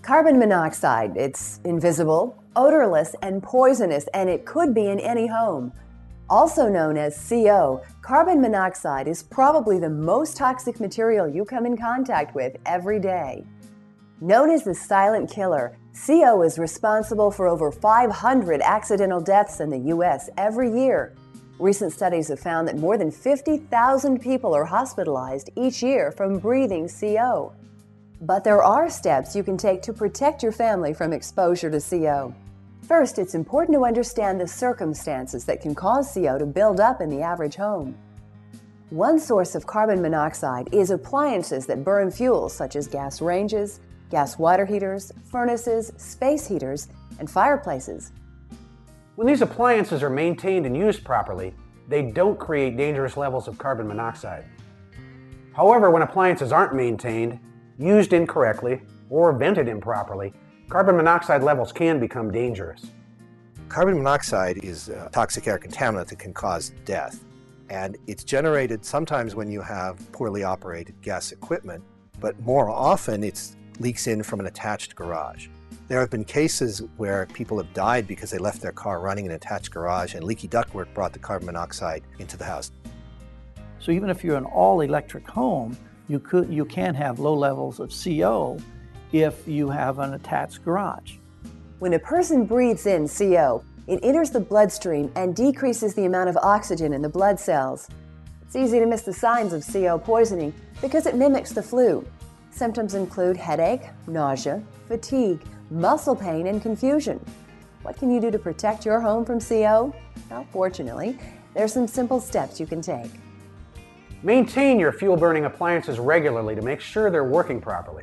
Carbon monoxide, it's invisible, odorless, and poisonous, and it could be in any home. Also known as CO, carbon monoxide is probably the most toxic material you come in contact with every day. Known as the silent killer, CO is responsible for over 500 accidental deaths in the U.S. every year. Recent studies have found that more than 50,000 people are hospitalized each year from breathing CO. But there are steps you can take to protect your family from exposure to CO. First, it's important to understand the circumstances that can cause CO to build up in the average home. One source of carbon monoxide is appliances that burn fuel such as gas ranges, gas water heaters, furnaces, space heaters, and fireplaces. When these appliances are maintained and used properly, they don't create dangerous levels of carbon monoxide. However, when appliances aren't maintained, used incorrectly, or vented improperly, carbon monoxide levels can become dangerous. Carbon monoxide is a toxic air contaminant that can cause death. And it's generated sometimes when you have poorly operated gas equipment, but more often it leaks in from an attached garage. There have been cases where people have died because they left their car running in an attached garage and leaky ductwork brought the carbon monoxide into the house. So even if you're an all-electric home, you can have low levels of CO if you have an attached garage. When a person breathes in CO, it enters the bloodstream and decreases the amount of oxygen in the blood cells. It's easy to miss the signs of CO poisoning because it mimics the flu. Symptoms include headache, nausea, fatigue, muscle pain, and confusion. What can you do to protect your home from CO? Well, fortunately, there are some simple steps you can take. Maintain your fuel-burning appliances regularly to make sure they're working properly.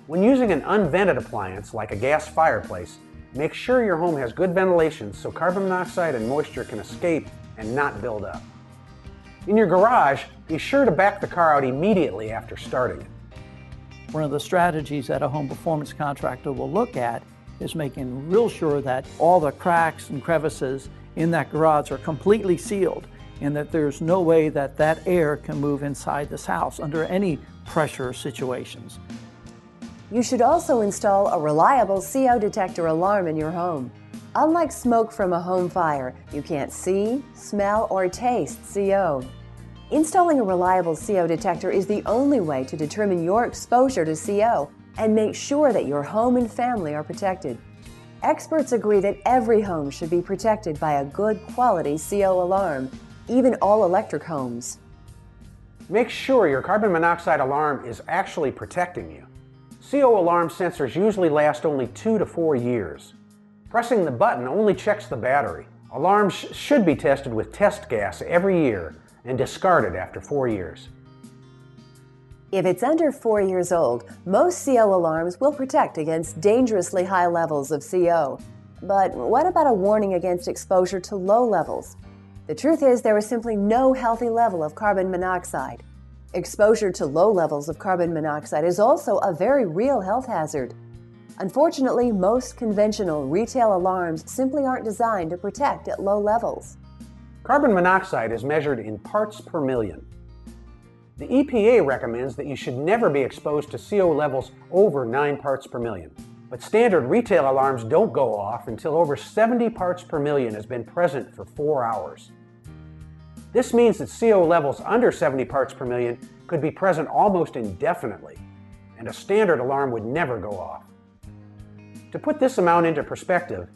When using an unvented appliance like a gas fireplace, make sure your home has good ventilation so carbon monoxide and moisture can escape and not build up. In your garage, be sure to back the car out immediately after starting it. One of the strategies that a home performance contractor will look at is making real sure that all the cracks and crevices in that garage are completely sealed and that there's no way that that air can move inside this house under any pressure situations. You should also install a reliable CO detector alarm in your home. Unlike smoke from a home fire, you can't see, smell, or taste CO. Installing a reliable CO detector is the only way to determine your exposure to CO and make sure that your home and family are protected. Experts agree that every home should be protected by a good quality CO alarm, even all-electric homes. Make sure your carbon monoxide alarm is actually protecting you. CO alarm sensors usually last only 2 to 4 years. Pressing the button only checks the battery. Alarms should be tested with test gas every year and discarded after 4 years. If it's under 4 years old, most CO alarms will protect against dangerously high levels of CO. But what about a warning against exposure to low levels? The truth is there is simply no healthy level of carbon monoxide. Exposure to low levels of carbon monoxide is also a very real health hazard. Unfortunately, most conventional retail alarms simply aren't designed to protect at low levels. Carbon monoxide is measured in parts per million. The EPA recommends that you should never be exposed to CO levels over 9 parts per million. But standard retail alarms don't go off until over 70 parts per million has been present for 4 hours. This means that CO levels under 70 parts per million could be present almost indefinitely, and a standard alarm would never go off. To put this amount into perspective,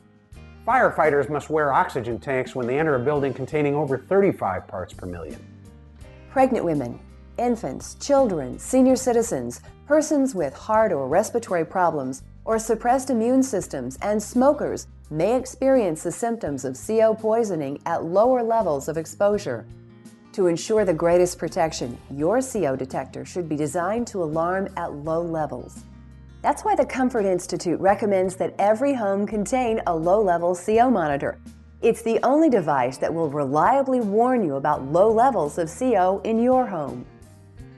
firefighters must wear oxygen tanks when they enter a building containing over 35 parts per million. Pregnant women, infants, children, senior citizens, persons with heart or respiratory problems, or suppressed immune systems, and smokers may experience the symptoms of CO poisoning at lower levels of exposure. To ensure the greatest protection, your CO detector should be designed to alarm at low levels. That's why the Comfort Institute recommends that every home contain a low-level CO monitor. It's the only device that will reliably warn you about low levels of CO in your home.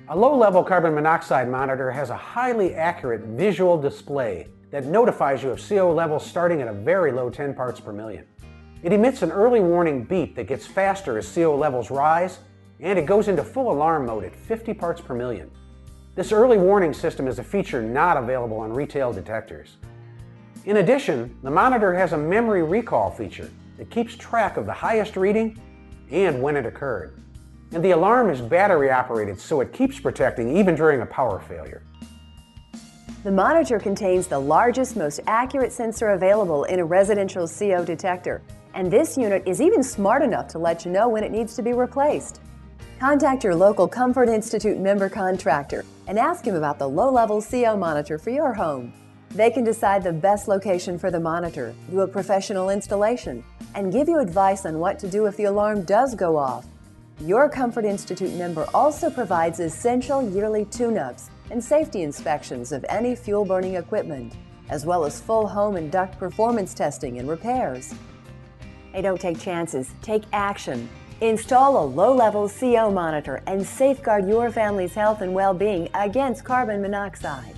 A low-level carbon monoxide monitor has a highly accurate visual display that notifies you of CO levels starting at a very low 10 parts per million. It emits an early warning beep that gets faster as CO levels rise, and it goes into full alarm mode at 50 parts per million. This early warning system is a feature not available on retail detectors. In addition, the monitor has a memory recall feature that keeps track of the highest reading and when it occurred. And the alarm is battery operated, so it keeps protecting even during a power failure. The monitor contains the largest, most accurate sensor available in a residential CO detector, and this unit is even smart enough to let you know when it needs to be replaced. Contact your local Comfort Institute member contractor and ask him about the low-level CO monitor for your home. They can decide the best location for the monitor, do a professional installation, and give you advice on what to do if the alarm does go off. Your Comfort Institute member also provides essential yearly tune-ups and safety inspections of any fuel-burning equipment, as well as full home and duct performance testing and repairs. Hey, don't take chances, take action. Install a low-level CO monitor and safeguard your family's health and well-being against carbon monoxide.